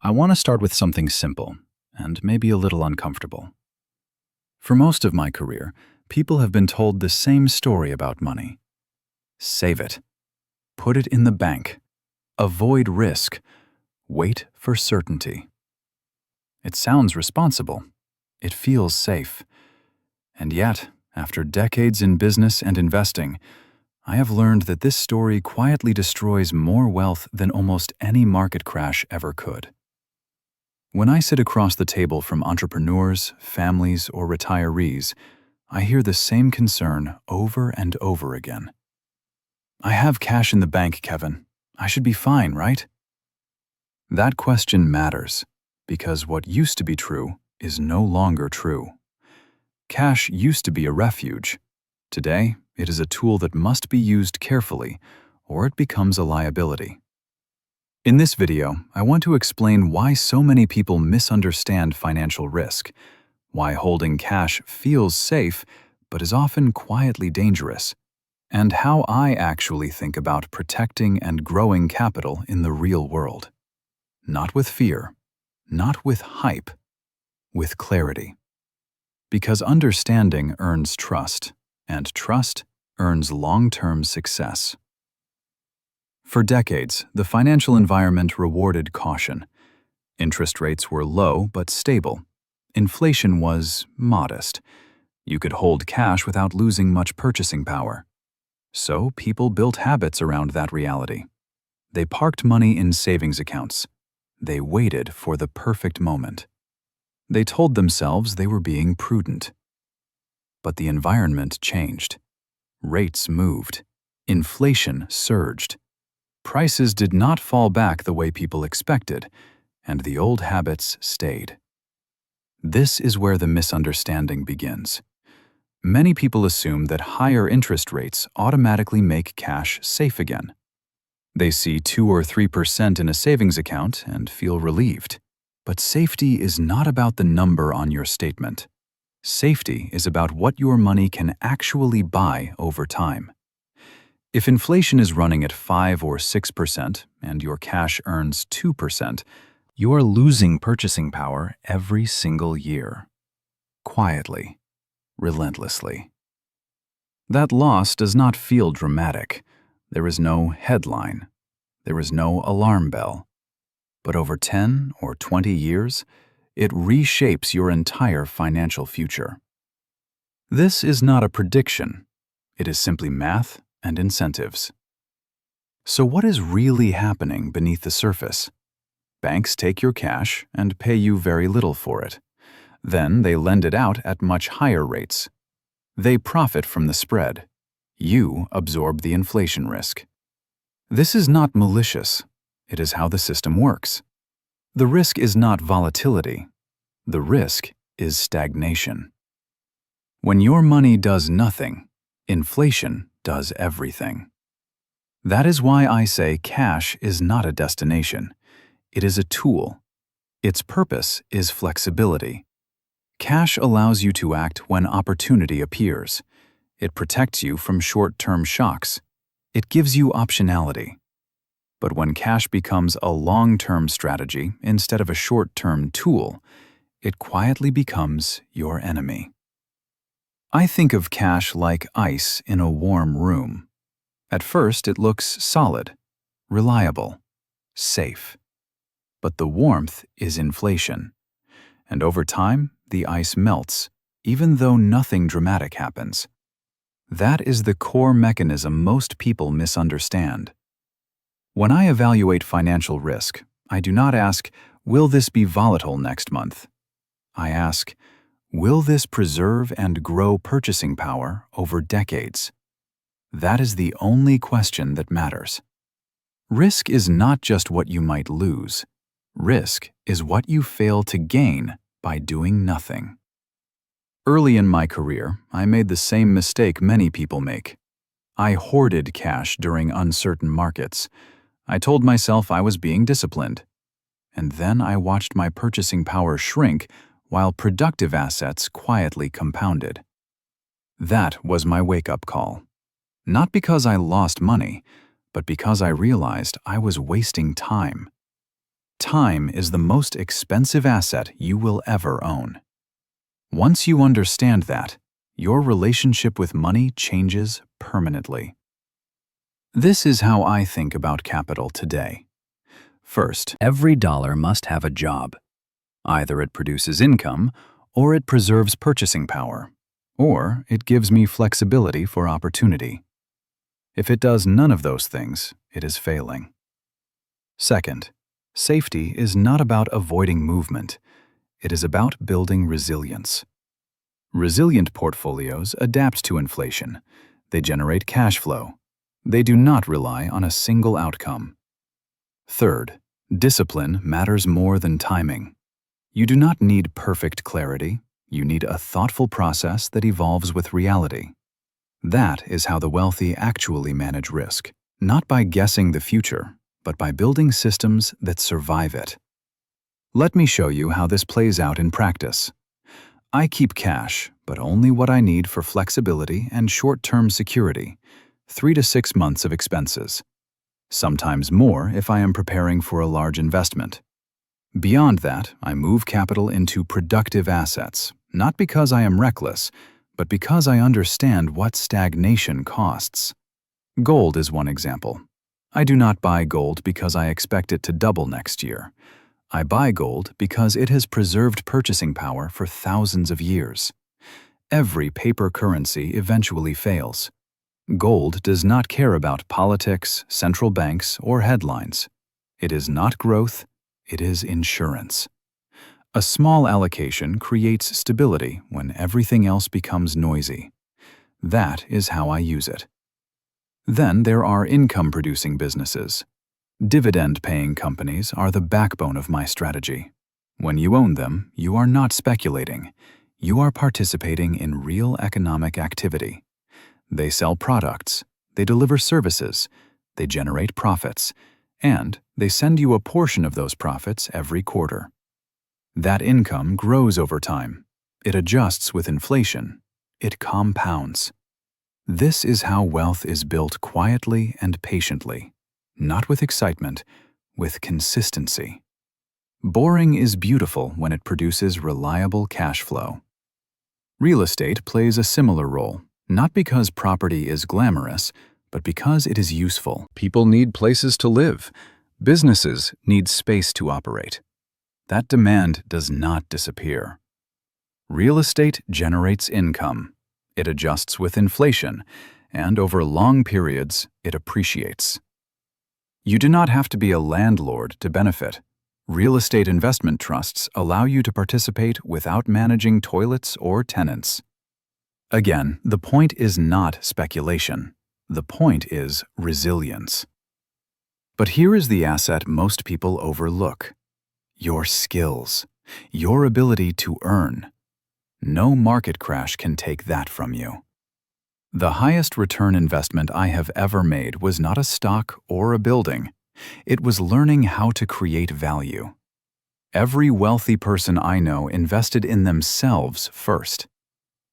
I want to start with something simple and maybe a little uncomfortable. For most of my career, people have been told the same story about money. Save it. Put it in the bank. Avoid risk. Wait for certainty. It sounds responsible. It feels safe. And yet, after decades in business and investing, I have learned that this story quietly destroys more wealth than almost any market crash ever could. When I sit across the table from entrepreneurs, families, or retirees, I hear the same concern over and over again. I have cash in the bank, Kevin. I should be fine, right? That question matters because what used to be true is no longer true. Cash used to be a refuge. Today, it is a tool that must be used carefully, or it becomes a liability. In this video, I want to explain why so many people misunderstand financial risk, why holding cash feels safe but is often quietly dangerous, and how I actually think about protecting and growing capital in the real world. Not with fear, not with hype, with clarity. Because understanding earns trust, and trust earns long-term success. For decades, the financial environment rewarded caution. Interest rates were low but stable. Inflation was modest. You could hold cash without losing much purchasing power. So people built habits around that reality. They parked money in savings accounts. They waited for the perfect moment. They told themselves they were being prudent. But the environment changed. Rates moved. Inflation surged. Prices did not fall back the way people expected, and the old habits stayed. This is where the misunderstanding begins. Many people assume that higher interest rates automatically make cash safe again. They see 2 or 3% in a savings account and feel relieved. But safety is not about the number on your statement. Safety is about what your money can actually buy over time. If inflation is running at 5 or 6% and your cash earns 2%, you are losing purchasing power every single year. Quietly, relentlessly. That loss does not feel dramatic. There is no headline. There is no alarm bell. But over 10 or 20 years, it reshapes your entire financial future. This is not a prediction. It is simply math and incentives. So what is really happening beneath the surface? Banks take your cash and pay you very little for it. Then they lend it out at much higher rates. They profit from the spread. You absorb the inflation risk. This is not malicious. It is how the system works. The risk is not volatility. The risk is stagnation. When your money does nothing, inflation does everything. That is why I say cash is not a destination. It is a tool. Its purpose is flexibility. Cash allows you to act when opportunity appears. It protects you from short-term shocks. It gives you optionality. But when cash becomes a long-term strategy instead of a short-term tool, it quietly becomes your enemy. I think of cash like ice in a warm room. At first, it looks solid, reliable, safe. But the warmth is inflation. And over time, the ice melts, even though nothing dramatic happens. That is the core mechanism most people misunderstand. When I evaluate financial risk, I do not ask, will this be volatile next month? I ask, will this preserve and grow purchasing power over decades? That is the only question that matters. Risk is not just what you might lose. Risk is what you fail to gain by doing nothing. Early in my career, I made the same mistake many people make. I hoarded cash during uncertain markets. I told myself I was being disciplined. And then I watched my purchasing power shrink while productive assets quietly compounded. That was my wake-up call. Not because I lost money, but because I realized I was wasting time. Time is the most expensive asset you will ever own. Once you understand that, your relationship with money changes permanently. This is how I think about capital today. First, every dollar must have a job. Either it produces income, or it preserves purchasing power, or it gives me flexibility for opportunity. If it does none of those things, it is failing. Second, safety is not about avoiding movement. It is about building resilience. Resilient portfolios adapt to inflation. They generate cash flow. They do not rely on a single outcome. Third, discipline matters more than timing. You do not need perfect clarity. You need a thoughtful process that evolves with reality. That is how the wealthy actually manage risk, not by guessing the future, but by building systems that survive it. Let me show you how this plays out in practice. I keep cash, but only what I need for flexibility and short-term security, 3 to 6 months of expenses. Sometimes more if I am preparing for a large investment. Beyond that, I move capital into productive assets, not because I am reckless, but because I understand what stagnation costs. Gold is one example. I do not buy gold because I expect it to double next year. I buy gold because it has preserved purchasing power for thousands of years. Every paper currency eventually fails. Gold does not care about politics, central banks, or headlines. It is not growth, it is insurance. A small allocation creates stability when everything else becomes noisy. That is how I use it. Then there are income-producing businesses. Dividend-paying companies are the backbone of my strategy. When you own them, you are not speculating. You are participating in real economic activity. They sell products, they deliver services, they generate profits, and they send you a portion of those profits every quarter. That income grows over time. It adjusts with inflation. It compounds. This is how wealth is built quietly and patiently, not with excitement, with consistency. Boring is beautiful when it produces reliable cash flow. Real estate plays a similar role, not because property is glamorous, but because it is useful. People need places to live. Businesses need space to operate. That demand does not disappear. Real estate generates income. It adjusts with inflation, and over long periods, it appreciates. You do not have to be a landlord to benefit. Real estate investment trusts allow you to participate without managing toilets or tenants. Again, the point is not speculation. The point is resilience. But here is the asset most people overlook: your skills, your ability to earn. No market crash can take that from you. The highest return investment I have ever made was not a stock or a building. It was learning how to create value. Every wealthy person I know invested in themselves first.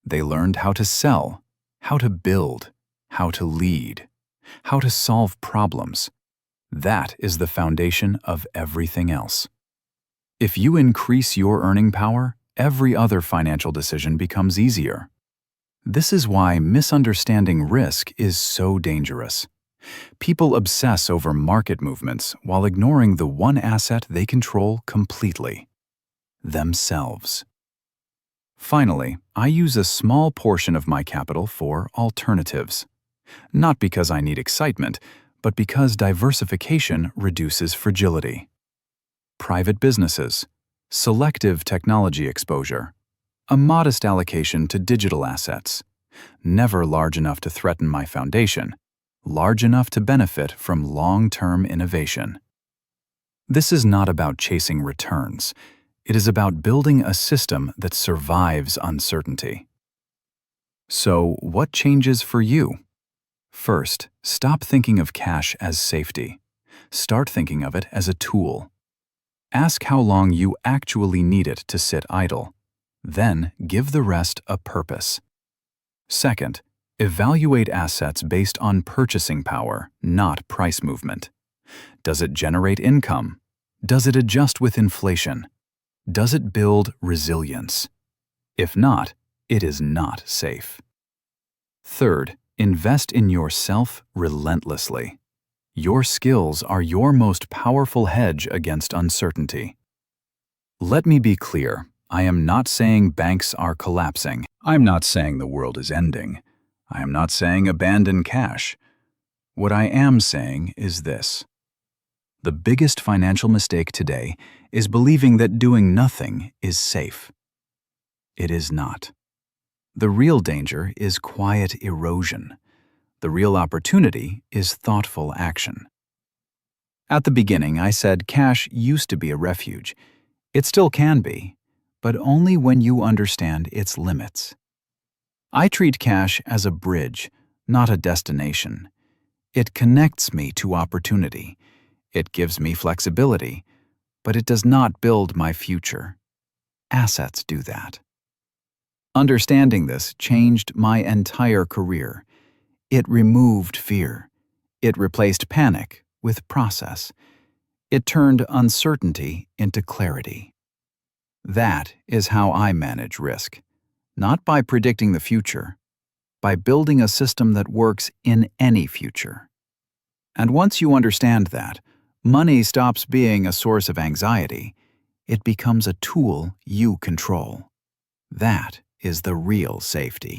They learned how to sell, how to build, how to lead, how to solve problems. That is the foundation of everything else. If you increase your earning power, every other financial decision becomes easier. This is why misunderstanding risk is so dangerous. People obsess over market movements while ignoring the one asset they control completely: themselves. Finally, I use a small portion of my capital for alternatives. Not because I need excitement, but because diversification reduces fragility. Private businesses, selective technology exposure, a modest allocation to digital assets, never large enough to threaten my foundation, large enough to benefit from long-term innovation. This is not about chasing returns. It is about building a system that survives uncertainty. So, what changes for you? First, stop thinking of cash as safety. Start thinking of it as a tool. Ask how long you actually need it to sit idle. Then, give the rest a purpose. Second, evaluate assets based on purchasing power, not price movement. Does it generate income? Does it adjust with inflation? Does it build resilience? If not, it is not safe. Third, invest in yourself relentlessly. Your skills are your most powerful hedge against uncertainty. Let me be clear, I am not saying banks are collapsing. I'm not saying the world is ending. I am not saying abandon cash. What I am saying is this. The biggest financial mistake today is believing that doing nothing is safe. It is not. The real danger is quiet erosion. The real opportunity is thoughtful action. At the beginning, I said cash used to be a refuge. It still can be, but only when you understand its limits. I treat cash as a bridge, not a destination. It connects me to opportunity. It gives me flexibility, but it does not build my future. Assets do that. Understanding this changed my entire career. It removed fear. It replaced panic with process. It turned uncertainty into clarity. That is how I manage risk, not by predicting the future, by building a system that works in any future. And once you understand that, money stops being a source of anxiety. It becomes a tool you control. That is the real safety.